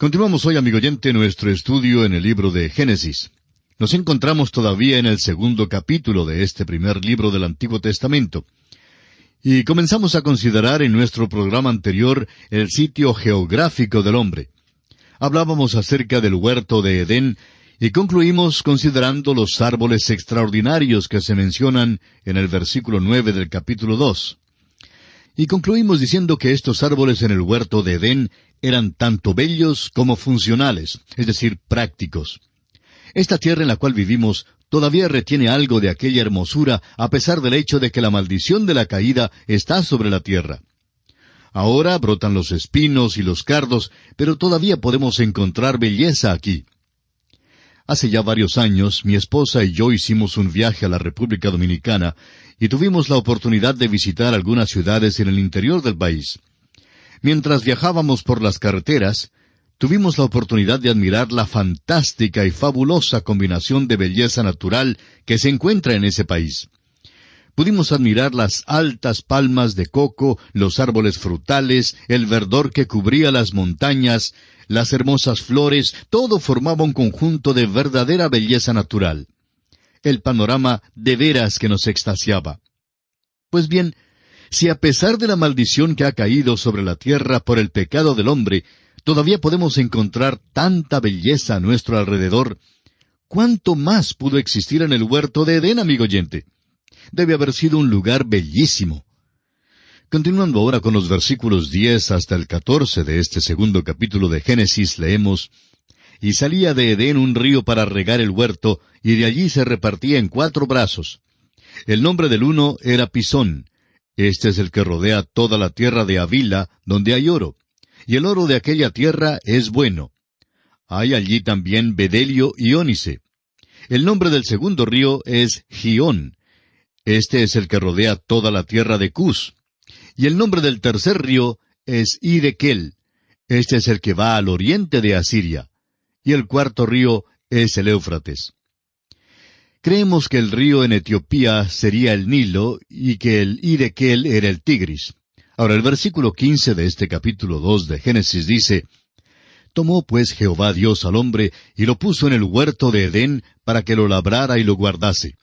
Continuamos hoy, amigo oyente, nuestro estudio en el libro de Génesis. Nos encontramos todavía en el segundo capítulo de este primer libro del Antiguo Testamento. Y comenzamos a considerar en nuestro programa anterior el sitio geográfico del hombre. Hablábamos acerca del huerto de Edén y concluimos considerando los árboles extraordinarios que se mencionan en el versículo 9 del capítulo 2. Y concluimos diciendo que estos árboles en el huerto de Edén eran tanto bellos como funcionales, es decir, prácticos. Esta tierra en la cual vivimos todavía retiene algo de aquella hermosura a pesar del hecho de que la maldición de la caída está sobre la tierra. Ahora brotan los espinos y los cardos, pero todavía podemos encontrar belleza aquí. Hace ya varios años, mi esposa y yo hicimos un viaje a la República Dominicana y tuvimos la oportunidad de visitar algunas ciudades en el interior del país. Mientras viajábamos por las carreteras, tuvimos la oportunidad de admirar la fantástica y fabulosa combinación de belleza natural que se encuentra en ese país. Pudimos admirar las altas palmas de coco, los árboles frutales, el verdor que cubría las montañas, las hermosas flores, todo formaba un conjunto de verdadera belleza natural. El panorama de veras que nos extasiaba. Pues bien, si a pesar de la maldición que ha caído sobre la tierra por el pecado del hombre, todavía podemos encontrar tanta belleza a nuestro alrededor, ¿cuánto más pudo existir en el huerto de Edén, amigo oyente? Debe haber sido un lugar bellísimo. Continuando ahora con los versículos 10 hasta el 14 de este segundo capítulo de Génesis, leemos: «Y salía de Edén un río para regar el huerto, y de allí se repartía en 4 brazos. El nombre del uno era Pisón. Este es el que rodea toda la tierra de Havila, donde hay oro. Y el oro de aquella tierra es bueno. Hay allí también bedelio y ónice. El nombre del segundo río es Gihón. Este es el que rodea toda la tierra de Cus. Y el nombre del tercer río es Hidekel. Este es el que va al oriente de Asiria. Y el cuarto río es el Éufrates». Creemos que el río en Etiopía sería el Nilo y que el Hidekel era el Tigris. Ahora, el versículo 15 de este capítulo 2 de Génesis dice: «Tomó pues Jehová Dios al hombre y lo puso en el huerto de Edén para que lo labrara y lo guardase».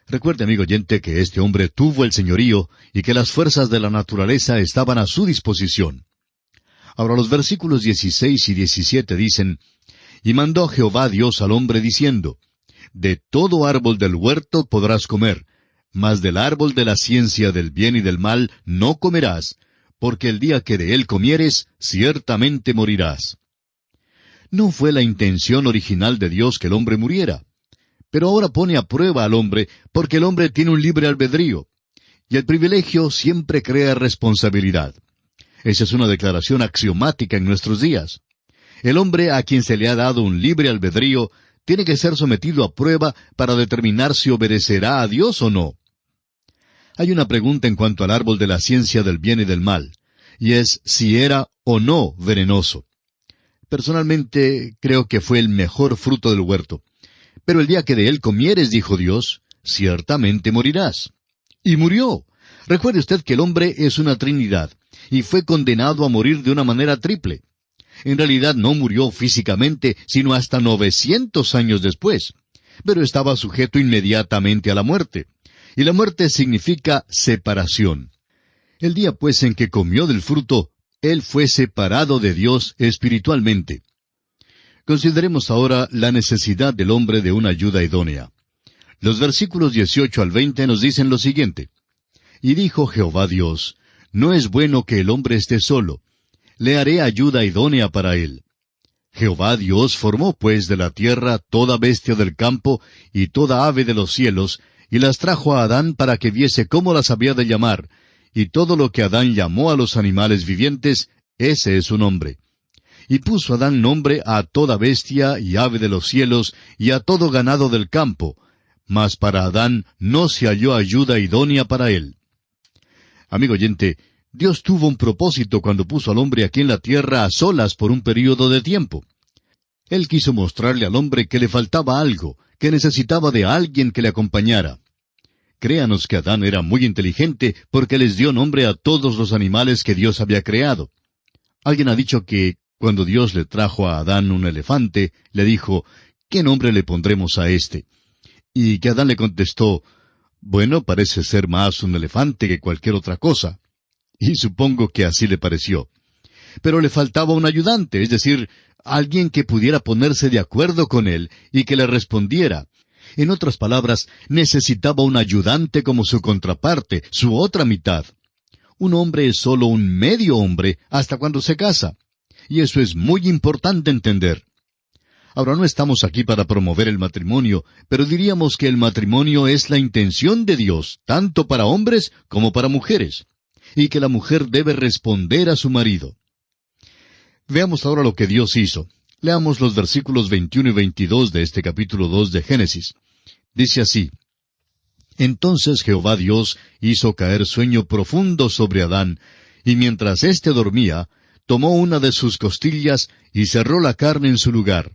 Recuerde, amigo oyente, que este hombre tuvo el señorío y que las fuerzas de la naturaleza estaban a su disposición. Ahora los versículos 16 y 17 dicen: «Y mandó Jehová Dios al hombre diciendo: De todo árbol del huerto podrás comer, mas del árbol de la ciencia del bien y del mal no comerás, porque el día que de él comieres, ciertamente morirás». No fue la intención original de Dios que el hombre muriera. Pero ahora pone a prueba al hombre, porque el hombre tiene un libre albedrío. Y el privilegio siempre crea responsabilidad. Esa es una declaración axiomática en nuestros días. El hombre a quien se le ha dado un libre albedrío tiene que ser sometido a prueba para determinar si obedecerá a Dios o no. Hay una pregunta en cuanto al árbol de la ciencia del bien y del mal, y es si era o no venenoso. Personalmente, creo que fue el mejor fruto del huerto. Pero el día que de él comieres, dijo Dios, ciertamente morirás. Y murió. Recuerde usted que el hombre es una trinidad, y fue condenado a morir de una manera triple. En realidad no murió físicamente, sino hasta 900 años después. Pero estaba sujeto inmediatamente a la muerte. Y la muerte significa separación. El día pues en que comió del fruto, él fue separado de Dios espiritualmente. Consideremos ahora la necesidad del hombre de una ayuda idónea. Los versículos 18 al 20 nos dicen lo siguiente: «Y dijo Jehová Dios: No es bueno que el hombre esté solo. Le haré ayuda idónea para él. Jehová Dios formó pues de la tierra toda bestia del campo y toda ave de los cielos, y las trajo a Adán para que viese cómo las había de llamar, y todo lo que Adán llamó a los animales vivientes, ese es su nombre. Y puso Adán nombre a toda bestia y ave de los cielos, y a todo ganado del campo, mas para Adán no se halló ayuda idónea para él». Amigo oyente, Dios tuvo un propósito cuando puso al hombre aquí en la tierra a solas por un período de tiempo. Él quiso mostrarle al hombre que le faltaba algo, que necesitaba de alguien que le acompañara. Créanos que Adán era muy inteligente porque les dio nombre a todos los animales que Dios había creado. Alguien ha dicho que Cuando Dios le trajo a Adán un elefante, le dijo, ¿qué nombre le pondremos a este? Y que Adán le contestó, bueno, parece ser más un elefante que cualquier otra cosa. Y supongo que así le pareció. Pero le faltaba un ayudante, es decir, alguien que pudiera ponerse de acuerdo con él y que le respondiera. En otras palabras, necesitaba un ayudante como su contraparte, su otra mitad. Un hombre es solo un medio hombre hasta cuando se casa. Y eso es muy importante entender. Ahora, no estamos aquí para promover el matrimonio, pero diríamos que el matrimonio es la intención de Dios, tanto para hombres como para mujeres, y que la mujer debe responder a su marido. Veamos ahora lo que Dios hizo. Leamos los versículos 21 y 22 de este capítulo 2 de Génesis. Dice así, Entonces Jehová Dios hizo caer sueño profundo sobre Adán, y mientras éste dormía, tomó una de sus costillas y cerró la carne en su lugar.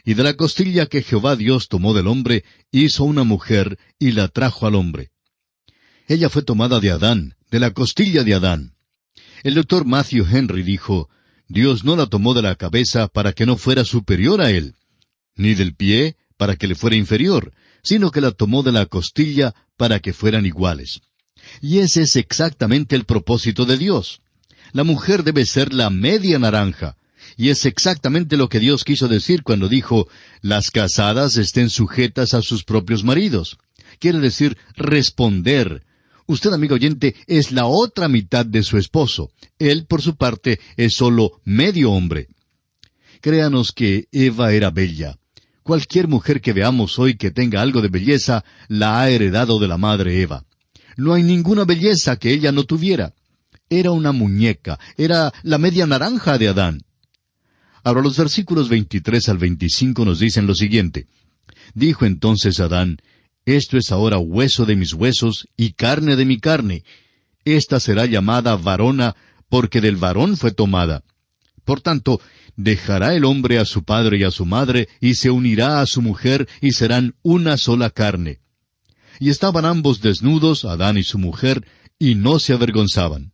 Y de la costilla que Jehová Dios tomó del hombre, hizo una mujer y la trajo al hombre. Ella fue tomada de Adán, de la costilla de Adán. El doctor Matthew Henry dijo, Dios no la tomó de la cabeza para que no fuera superior a él, ni del pie para que le fuera inferior, sino que la tomó de la costilla para que fueran iguales. Y ese es exactamente el propósito de Dios. La mujer debe ser la media naranja. Y es exactamente lo que Dios quiso decir cuando dijo, las casadas estén sujetas a sus propios maridos. Quiere decir responder. Usted, amigo oyente, es la otra mitad de su esposo. Él, por su parte, es solo medio hombre. Créanos que Eva era bella. Cualquier mujer que veamos hoy que tenga algo de belleza, la ha heredado de la madre Eva. No hay ninguna belleza que ella no tuviera. Era una muñeca, era la media naranja de Adán. Ahora los versículos 23 al 25 nos dicen lo siguiente. Dijo entonces Adán, Esto es ahora hueso de mis huesos y carne de mi carne. Esta será llamada varona, porque del varón fue tomada. Por tanto, dejará el hombre a su padre y a su madre, y se unirá a su mujer, y serán una sola carne. Y estaban ambos desnudos, Adán y su mujer, y no se avergonzaban.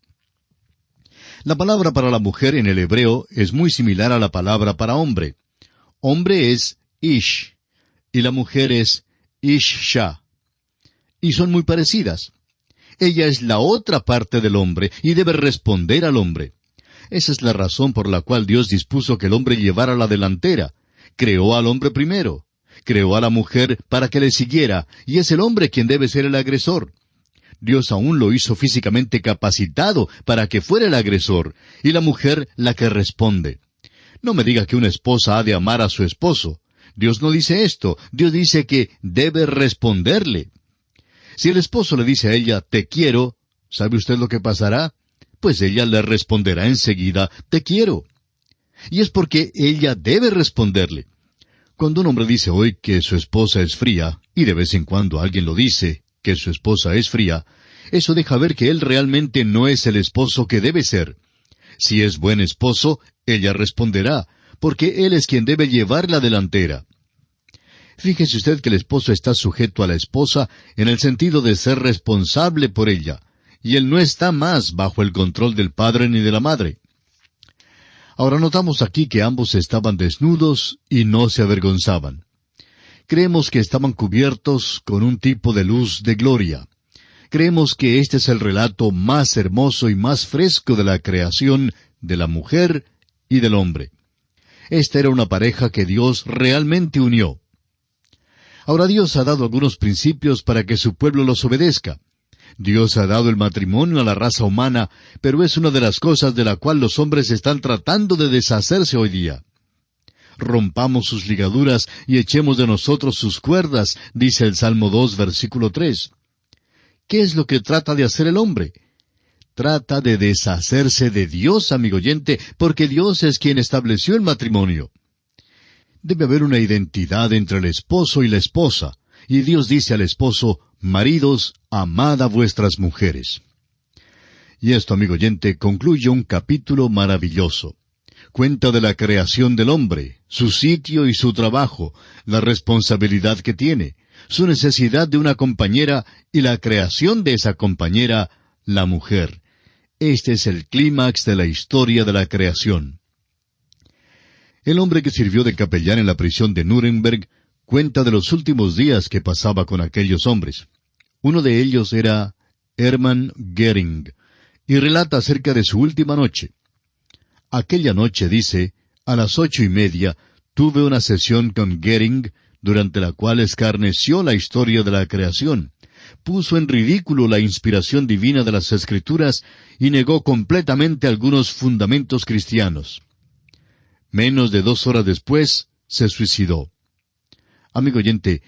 La palabra para la mujer en el hebreo es muy similar a la palabra para hombre. Hombre es ish, y la mujer es ishsha. Y son muy parecidas. Ella es la otra parte del hombre, y debe responder al hombre. Esa es la razón por la cual Dios dispuso que el hombre llevara la delantera. Creó al hombre primero. Creó a la mujer para que le siguiera, y es el hombre quien debe ser el agresor. Dios aún lo hizo físicamente capacitado para que fuera el agresor, y la mujer la que responde. No me diga que una esposa ha de amar a su esposo. Dios no dice esto. Dios dice que debe responderle. Si el esposo le dice a ella, te quiero, ¿sabe usted lo que pasará? Pues ella le responderá enseguida, te quiero. Y es porque ella debe responderle. Cuando un hombre dice hoy que su esposa es fría, y de vez en cuando alguien lo dice, que su esposa es fría, eso deja ver que él realmente no es el esposo que debe ser. Si es buen esposo, ella responderá, porque él es quien debe llevar la delantera. Fíjese usted que el esposo está sujeto a la esposa en el sentido de ser responsable por ella, y él no está más bajo el control del padre ni de la madre. Ahora notamos aquí que ambos estaban desnudos y no se avergonzaban. Creemos que estaban cubiertos con un tipo de luz de gloria. Creemos que este es el relato más hermoso y más fresco de la creación de la mujer y del hombre. Esta era una pareja que Dios realmente unió. Ahora Dios ha dado algunos principios para que su pueblo los obedezca. Dios ha dado el matrimonio a la raza humana, pero es una de las cosas de la cual los hombres están tratando de deshacerse hoy día. Rompamos sus ligaduras y echemos de nosotros sus cuerdas, dice el Salmo 2, versículo 3. ¿Qué es lo que trata de hacer el hombre? Trata de deshacerse de Dios, amigo oyente, porque Dios es quien estableció el matrimonio. Debe haber una identidad entre el esposo y la esposa, y Dios dice al esposo, maridos, amad a vuestras mujeres. Y esto, amigo oyente, concluye un capítulo maravilloso. Cuenta de la creación del hombre, su sitio y su trabajo, la responsabilidad que tiene, su necesidad de una compañera y la creación de esa compañera, la mujer. Este es el clímax de la historia de la creación. El hombre que sirvió de capellán en la prisión de Nuremberg cuenta de los últimos días que pasaba con aquellos hombres. Uno de ellos era Hermann Göring, y relata acerca de su última noche. Aquella noche, dice, a las 8:30, tuve una sesión con Göring, durante la cual escarneció la historia de la creación, puso en ridículo la inspiración divina de las Escrituras y negó completamente algunos fundamentos cristianos. Menos de 2 horas después, se suicidó. Amigo oyente,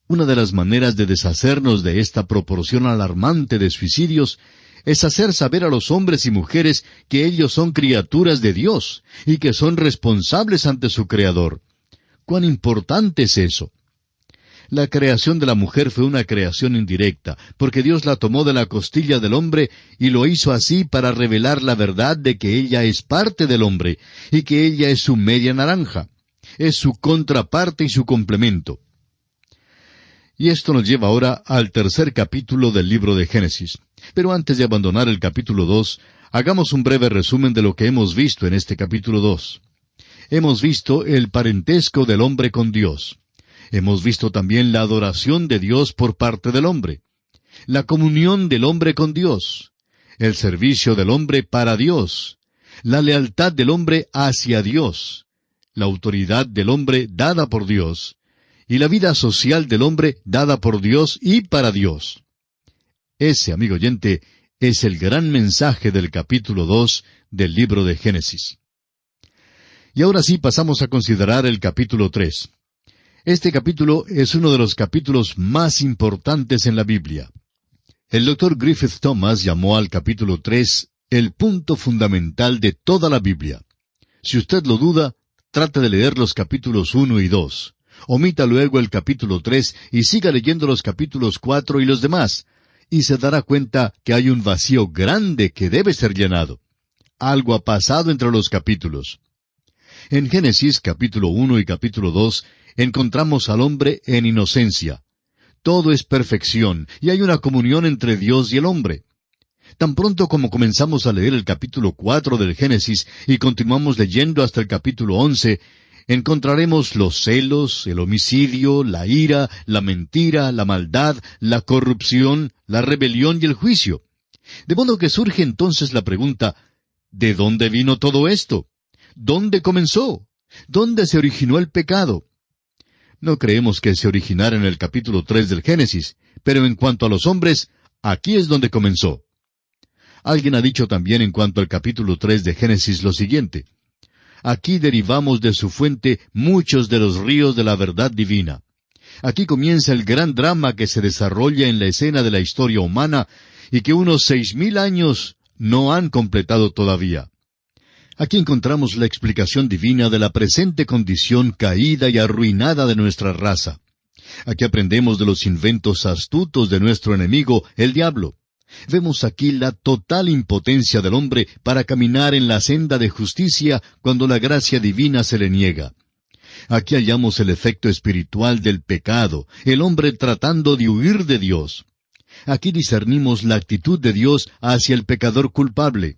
una de las maneras de deshacernos de esta proporción alarmante de suicidios es hacer saber a los hombres y mujeres que ellos son criaturas de Dios y que son responsables ante su Creador. ¿Cuán importante es eso? La creación de la mujer fue una creación indirecta, porque Dios la tomó de la costilla del hombre y lo hizo así para revelar la verdad de que ella es parte del hombre y que ella es su media naranja, es su contraparte y su complemento. Y esto nos lleva ahora al 3er capítulo del libro de Génesis. Pero antes de abandonar el capítulo 2, hagamos un breve resumen de lo que hemos visto en este capítulo 2. Hemos visto el parentesco del hombre con Dios. Hemos visto también la adoración de Dios por parte del hombre, la comunión del hombre con Dios, el servicio del hombre para Dios, la lealtad del hombre hacia Dios, la autoridad del hombre dada por Dios, y la vida social del hombre dada por Dios y para Dios. Ese, amigo oyente, es el gran mensaje del capítulo 2 del libro de Génesis. Y ahora sí pasamos a considerar el capítulo 3. Este capítulo es uno de los capítulos más importantes en la Biblia. El Dr. Griffith Thomas llamó al capítulo 3 el punto fundamental de toda la Biblia. Si usted lo duda, trate de leer los capítulos 1 y 2. Omita luego el capítulo 3 y siga leyendo los capítulos 4 y los demás, y se dará cuenta que hay un vacío grande que debe ser llenado. Algo ha pasado entre los capítulos. En Génesis capítulo 1 y capítulo 2 encontramos al hombre en inocencia. Todo es perfección, y hay una comunión entre Dios y el hombre. Tan pronto como comenzamos a leer el capítulo 4 del Génesis y continuamos leyendo hasta el capítulo 11, encontraremos los celos, el homicidio, la ira, la mentira, la maldad, la corrupción, la rebelión y el juicio. De modo que surge entonces la pregunta, ¿de dónde vino todo esto? ¿Dónde comenzó? ¿Dónde se originó el pecado? No creemos que se originara en el capítulo 3 del Génesis, pero en cuanto a los hombres, aquí es donde comenzó. Alguien ha dicho también en cuanto al capítulo 3 de Génesis lo siguiente: aquí derivamos de su fuente muchos de los ríos de la verdad divina. Aquí comienza el gran drama que se desarrolla en la escena de la historia humana y que unos 6,000 años no han completado todavía. Aquí encontramos la explicación divina de la presente condición caída y arruinada de nuestra raza. Aquí aprendemos de los inventos astutos de nuestro enemigo, el diablo. Vemos aquí la total impotencia del hombre para caminar en la senda de justicia cuando la gracia divina se le niega. Aquí hallamos el efecto espiritual del pecado, el hombre tratando de huir de Dios. Aquí discernimos la actitud de Dios hacia el pecador culpable.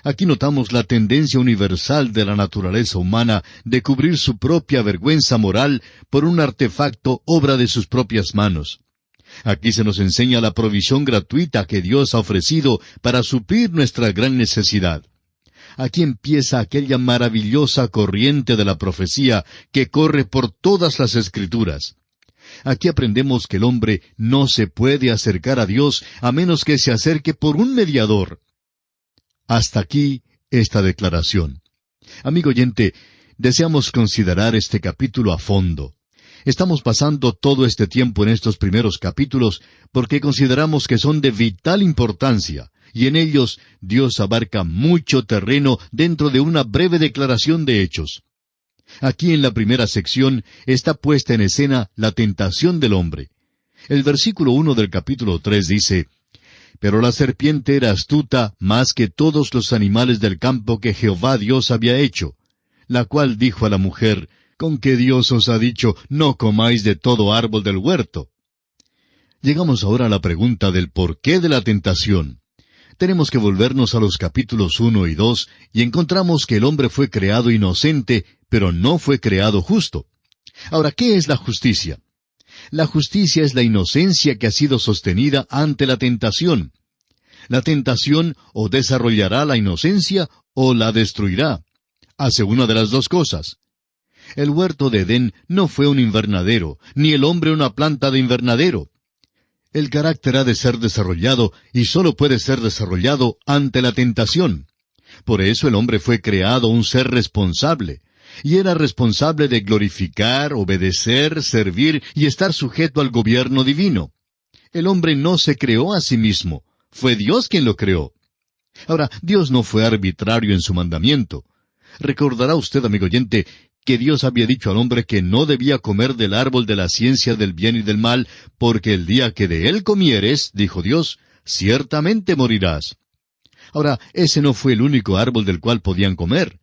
Aquí notamos la tendencia universal de la naturaleza humana de cubrir su propia vergüenza moral por un artefacto obra de sus propias manos. Aquí se nos enseña la provisión gratuita que Dios ha ofrecido para suplir nuestra gran necesidad. Aquí empieza aquella maravillosa corriente de la profecía que corre por todas las Escrituras. Aquí aprendemos que el hombre no se puede acercar a Dios a menos que se acerque por un mediador. Hasta aquí esta declaración. Amigo oyente, deseamos considerar este capítulo a fondo. Estamos pasando todo este tiempo en estos primeros capítulos porque consideramos que son de vital importancia, y en ellos Dios abarca mucho terreno dentro de una breve declaración de hechos. Aquí en la primera sección está puesta en escena la tentación del hombre. El versículo 1 del capítulo 3 dice: pero la serpiente era astuta más que todos los animales del campo que Jehová Dios había hecho, la cual dijo a la mujer: ¿con qué Dios os ha dicho, no comáis de todo árbol del huerto? Llegamos ahora a la pregunta del porqué de la tentación. Tenemos que volvernos a los capítulos 1 y 2 y encontramos que el hombre fue creado inocente, pero no fue creado justo. Ahora, ¿qué es la justicia? La justicia es la inocencia que ha sido sostenida ante la tentación. La tentación o desarrollará la inocencia o la destruirá. Hace una de las dos cosas. El huerto de Edén no fue un invernadero, ni el hombre una planta de invernadero. El carácter ha de ser desarrollado y sólo puede ser desarrollado ante la tentación. Por eso el hombre fue creado un ser responsable, y era responsable de glorificar, obedecer, servir y estar sujeto al gobierno divino. El hombre no se creó a sí mismo, fue Dios quien lo creó. Ahora, Dios no fue arbitrario en su mandamiento. Recordará usted, amigo oyente, que Dios había dicho al hombre que no debía comer del árbol de la ciencia del bien y del mal, porque el día que de él comieres, dijo Dios, ciertamente morirás. Ahora, ese no fue el único árbol del cual podían comer.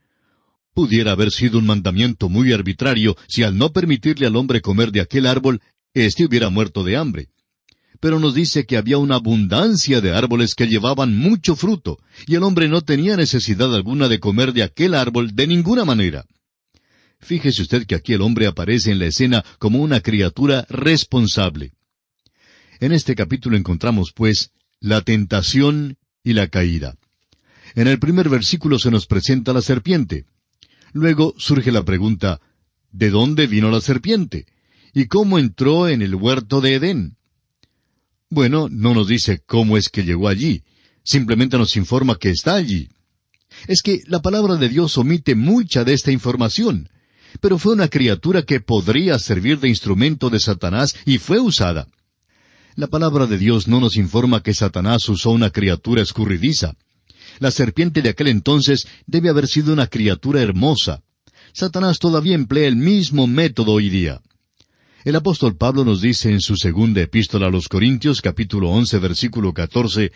Pudiera haber sido un mandamiento muy arbitrario si al no permitirle al hombre comer de aquel árbol, éste hubiera muerto de hambre. Pero nos dice que había una abundancia de árboles que llevaban mucho fruto, y el hombre no tenía necesidad alguna de comer de aquel árbol de ninguna manera. Fíjese usted que aquí el hombre aparece en la escena como una criatura responsable. En este capítulo encontramos, pues, la tentación y la caída. En el primer versículo se nos presenta la serpiente. Luego surge la pregunta, ¿de dónde vino la serpiente? ¿Y cómo entró en el huerto de Edén? Bueno, no nos dice cómo es que llegó allí, simplemente nos informa que está allí. Es que la palabra de Dios omite mucha de esta información, pero fue una criatura que podría servir de instrumento de Satanás y fue usada. La palabra de Dios no nos informa que Satanás usó una criatura escurridiza. La serpiente de aquel entonces debe haber sido una criatura hermosa. Satanás todavía emplea el mismo método hoy día. El apóstol Pablo nos dice en su segunda epístola a los Corintios, capítulo 11, versículo 14,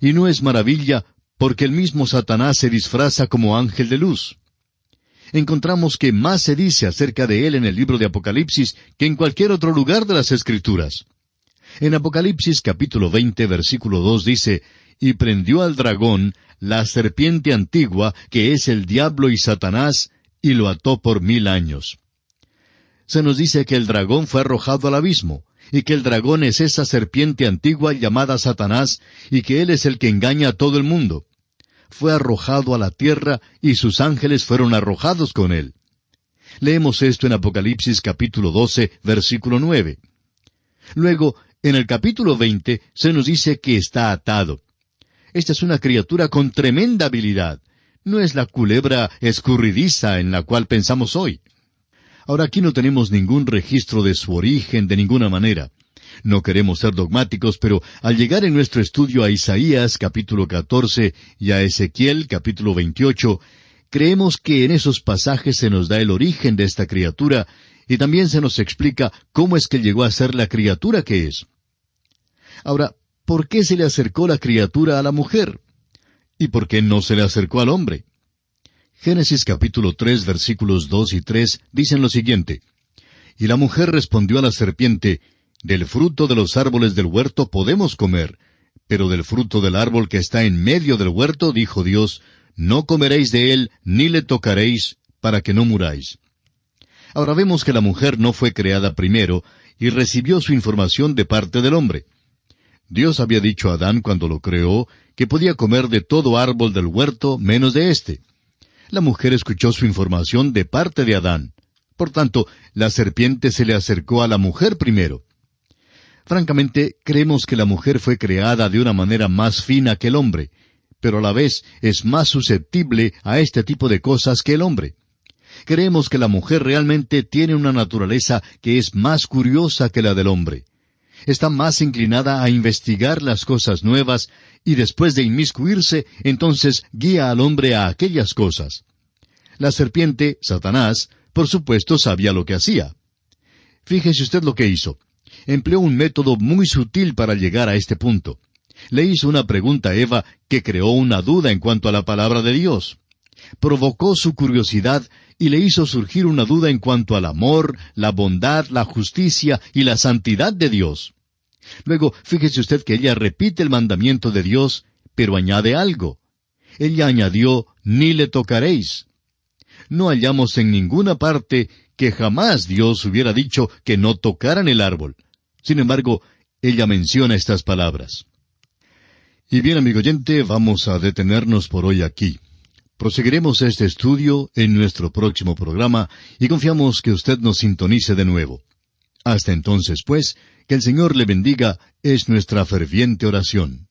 «Y no es maravilla, porque el mismo Satanás se disfraza como ángel de luz». Encontramos que más se dice acerca de él en el libro de Apocalipsis que en cualquier otro lugar de las Escrituras. En Apocalipsis capítulo 20, versículo 2 dice, «Y prendió al dragón, la serpiente antigua, que es el diablo y Satanás, y lo ató por 1000 años». Se nos dice que el dragón fue arrojado al abismo, y que el dragón es esa serpiente antigua llamada Satanás, y que él es el que engaña a todo el mundo. Fue arrojado a la tierra, y sus ángeles fueron arrojados con él. Leemos esto en Apocalipsis capítulo 12, versículo 9. Luego, en el capítulo 20, se nos dice que está atado. Esta es una criatura con tremenda habilidad. No es la culebra escurridiza en la cual pensamos hoy. Ahora aquí no tenemos ningún registro de su origen de ninguna manera. No queremos ser dogmáticos, pero al llegar en nuestro estudio a Isaías capítulo 14 y a Ezequiel capítulo 28, creemos que en esos pasajes se nos da el origen de esta criatura y también se nos explica cómo es que llegó a ser la criatura que es. Ahora, ¿por qué se le acercó la criatura a la mujer? ¿Y por qué no se le acercó al hombre? Génesis capítulo 3, versículos 2 y 3 dicen lo siguiente, «Y la mujer respondió a la serpiente, Del fruto de los árboles del huerto podemos comer, pero del fruto del árbol que está en medio del huerto, dijo Dios, no comeréis de él, ni le tocaréis, para que no muráis». Ahora vemos que la mujer no fue creada primero y recibió su información de parte del hombre. Dios había dicho a Adán cuando lo creó que podía comer de todo árbol del huerto menos de éste. La mujer escuchó su información de parte de Adán. Por tanto, la serpiente se le acercó a la mujer primero. Francamente, creemos que la mujer fue creada de una manera más fina que el hombre, pero a la vez es más susceptible a este tipo de cosas que el hombre. Creemos que la mujer realmente tiene una naturaleza que es más curiosa que la del hombre. Está más inclinada a investigar las cosas nuevas y después de inmiscuirse, entonces guía al hombre a aquellas cosas. La serpiente, Satanás, por supuesto sabía lo que hacía. Fíjese usted lo que hizo. Empleó un método muy sutil para llegar a este punto. Le hizo una pregunta a Eva que creó una duda en cuanto a la palabra de Dios. Provocó su curiosidad y le hizo surgir una duda en cuanto al amor, la bondad, la justicia y la santidad de Dios. Luego, fíjese usted que ella repite el mandamiento de Dios, pero añade algo. Ella añadió, ni le tocaréis. no hallamos en ninguna parte que jamás Dios hubiera dicho que no tocaran el árbol. Sin embargo, ella menciona estas palabras. Y bien, amigo oyente, vamos a detenernos por hoy aquí. Proseguiremos este estudio en nuestro próximo programa y confiamos que usted nos sintonice de nuevo. Hasta entonces, pues, que el Señor le bendiga es nuestra ferviente oración.